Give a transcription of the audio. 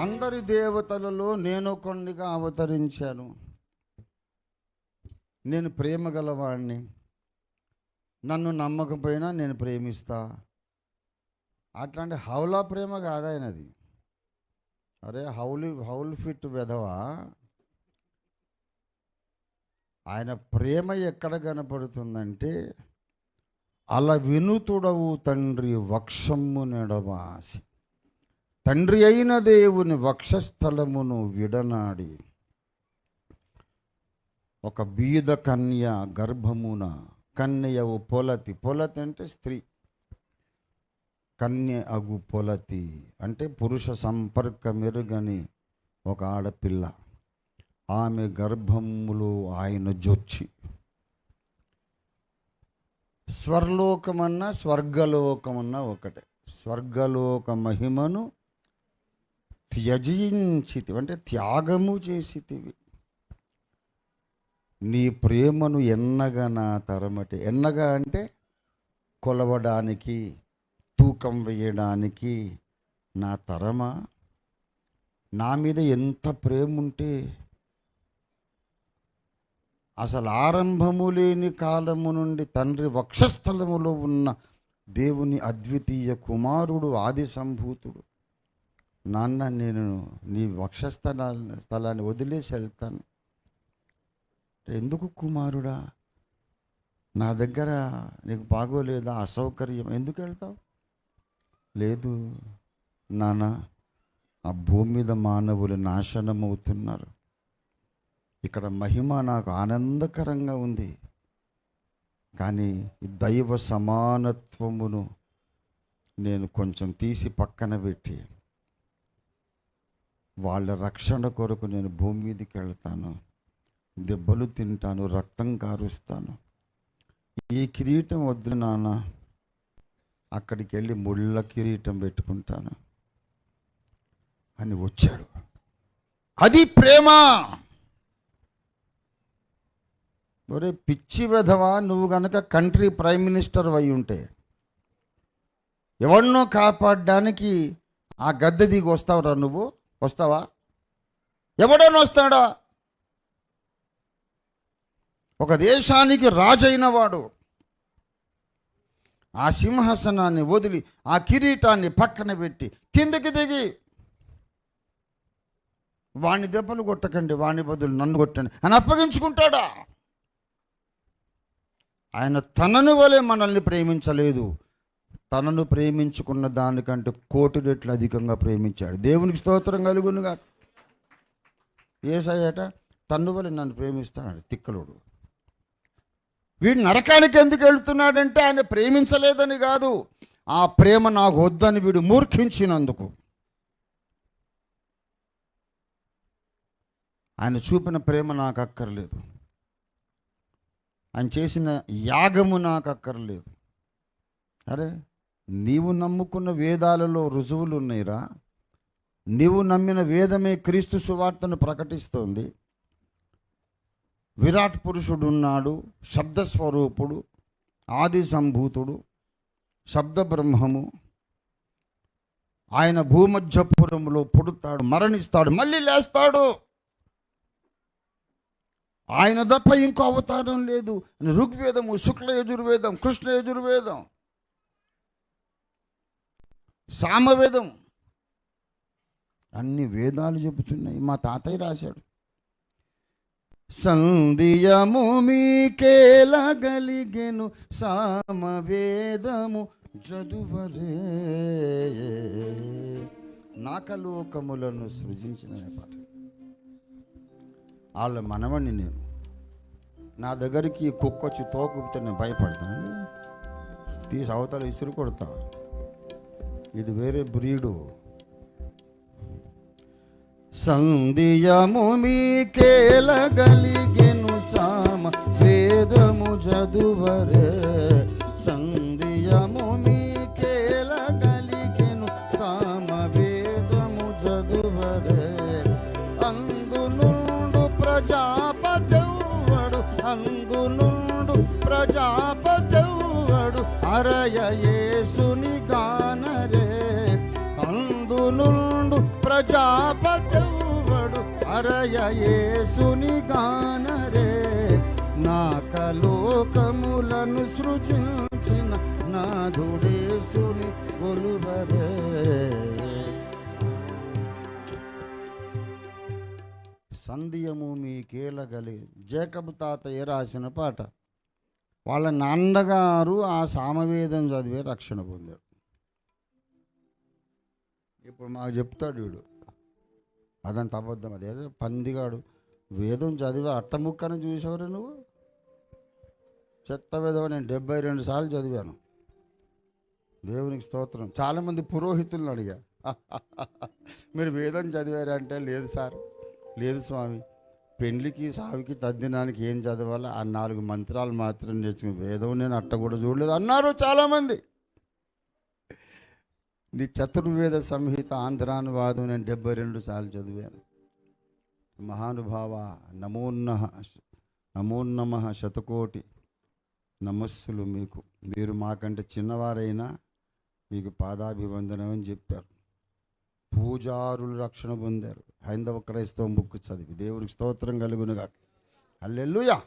అందరి దేవతలలో నేను కొన్నిగా అవతరించాను. నేను ప్రేమ గలవాడిని, నన్ను నమ్మకపోయినా నేను ప్రేమిస్తా. అట్లాంటి హౌలా ప్రేమ కాదు ఆయనది. అరే హౌల్ ఫిట్ వెధవా. ఆయన ప్రేమ ఎక్కడ కనపడుతుందంటే, అలా వినుతుడవు తండ్రి వక్షము నెడవాసి, తండ్రి అయిన దేవుని వక్షస్థలమును విడనాడి, ఒక బీద కన్య గర్భమున, కన్యవు పొలతి, పొలతి అంటే స్త్రీ, కన్య అగు పొలతి అంటే పురుష సంపర్కమెరుగని ఒక ఆడపిల్ల, ఆమె గర్భములో ఆయన జొచ్చి, స్వర్లోకమన్నా స్వర్గలోకమన్నా ఒకటే. స్వర్గలోక మహిమను త్యజించితివి అంటే త్యాగము చేసితివి. నీ ప్రేమను ఎన్నగా నా తరమటి, ఎన్నగా అంటే కొలవడానికి, తూకం వేయడానికి నా తరమా. నా మీద ఎంత ప్రేమ ఉంటే, అసలు ఆరంభము లేని కాలము నుండి తండ్రి వక్షస్థలములో ఉన్న దేవుని అద్వితీయ కుమారుడు, ఆది సంభూతుడు, నాన్న నేను నీ స్థలాన్ని వదిలేసి వెళ్తాను. ఎందుకు కుమారుడా, నా దగ్గర నీకు బాగోలేదా, అసౌకర్యం, ఎందుకు వెళ్తావు? లేదు నాన్న, ఆ భూమి మీద మానవులు నాశనం అవుతున్నారు, ఇక్కడ మహిమ నాకు ఆనందకరంగా ఉంది, కానీ దైవ సమానత్వమును నేను కొంచెం తీసి పక్కన పెట్టి వాళ్ళ రక్షణ కొరకు నేను భూమి మీదకి వెళ్తాను, దెబ్బలు తింటాను, రక్తం కారుస్తాను. ఈ కిరీటం వద్దు నాన్న, అక్కడికి వెళ్ళి ముళ్ళ కిరీటం పెట్టుకుంటాను అని వచ్చాడు. అది ప్రేమ. ఒరే పిచ్చి వెధవా, నువ్వు గనక కంట్రీ ప్రైమ్ మినిస్టర్ అయి ఉంటే ఎవరినో కాపాడడానికి ఆ గద్దె దిగి వస్తావురా? నువ్వు వస్తావా? ఎవడన్నా వస్తాడా? ఒక దేశానికి రాజైన వాడు ఆ సింహాసనాన్ని వదిలి ఆ కిరీటాన్ని పక్కన పెట్టి కిందకి దిగి, వాణ్ణి దెబ్బలు కొట్టకండి, వాణ్ణి బదులు నన్ను కొట్టండి అని అప్పగించుకుంటాడా? ఆయన తనను వలె మనల్ని ప్రేమించలేదు, తనను ప్రేమించుకున్న దానికంటే 1,000,000 రెట్లు అధికంగా ప్రేమించాడు. దేవునికి స్తోత్రం కలుగునుగా. యేసయ్యట తన్ను వలె నన్ను ప్రేమిస్తాడు. తిక్కలోడు వీడు నరకానికి ఎందుకు వెళ్తున్నాడంటే ఆయన ప్రేమించలేదని కాదు, ఆ ప్రేమ నాకు వద్దని వీడు మూర్ఖించినందుకు. ఆయన చూపిన ప్రేమ నాకు అక్కర్లేదు, ఆయన చేసిన యాగము నాకు అక్కర్లేదు. అరే నీవు నమ్ముకున్న వేదాలలో రుజువులు ఉన్నాయిరా, నీవు నమ్మిన వేదమే క్రీస్తు సువార్తను ప్రకటిస్తోంది. విరాట్ పురుషుడు ఉన్నాడు, శబ్దస్వరూపుడు, ఆది సంభూతుడు, శబ్ద బ్రహ్మము. ఆయన భూమధ్యపురములో పుడతాడు, మరణిస్తాడు, మళ్ళీ లేస్తాడు. ఆయన తప్ప ఇంకో అవతారం లేదు. ఋగ్వేదము, శుక్ల యజుర్వేదం, కృష్ణ యజుర్వేదం, సామవేదం, అన్ని వేదాలు చెబుతున్నాయి. మా తాతయ్య రాశాడు, సంధియము మీకేలగలిగెను సామవేదము చదువరే, నాకలోకములను సృజించిన పాట. వాళ్ళ మనవణ్ణి నేను, నా దగ్గరికి కుక్కొచ్చి తోకుతే నేను భయపడతాను, తీసి అవతల ఇసురు కొడతా. ఇది వేరే బ్రీడు. సంధియము మీకేలగలిగెను సామ వేదము చదువరే, సంధియము మీకేలగలిగెను సామ వేదము చదువరే, అందునుండు ప్రజాపతివ్వడు, అందునుండు ప్రజాపతివ్వడు, అరయ యేసుని గానరే, అందునుండు ప్రజాపతివడు అరయ యేసుని గానరే, నాకలోకములను సృజించిన నాథుడేసుని కొలువరే. సంధ్యము మీకేలగలి జేకబు తాతయ్య రాసిన పాట. వాళ్ళ నాన్నగారు ఆ సామవేదం చదివే రక్షణ పొందాడు. ఇప్పుడు మాకు చెప్తాడు వీడు, అదంత అబద్ధం, అదే పందిగాడు వేదం చదివా అట్టముక్కను చూసేవారు నువ్వు, చెత్త వేదం. నేను 72 సార్లు చదివాను. దేవునికి స్తోత్రం. చాలామంది పురోహితులను అడిగా, మీరు వేదం చదివారంటే లేదు సార్, లేదు స్వామి, పెండ్లికి సావికి తద్దినానికి ఏం చదవాలో ఆ 4 మంత్రాలు మాత్రం నేర్చుకుని వేదం నేను అట్ట కూడా చూడలేదు అన్నారు చాలామంది. నీ చతుర్వేద సంహిత ఆంధ్రానువాదం నేను 72 సార్లు చదివాను. మహానుభావ నమోన్నమ శతకోటి నమస్సులు మీకు. మీరు మాకంటే చిన్నవారైనా మీకు పాదాభివందనం అని చెప్పారు. పూజారులు రక్షణ పొందారు. హైందవ క్రైస్తవ బుక్ చదివి. దేవునికి స్తోత్రం కలుగునుగా. హల్లెలూయా.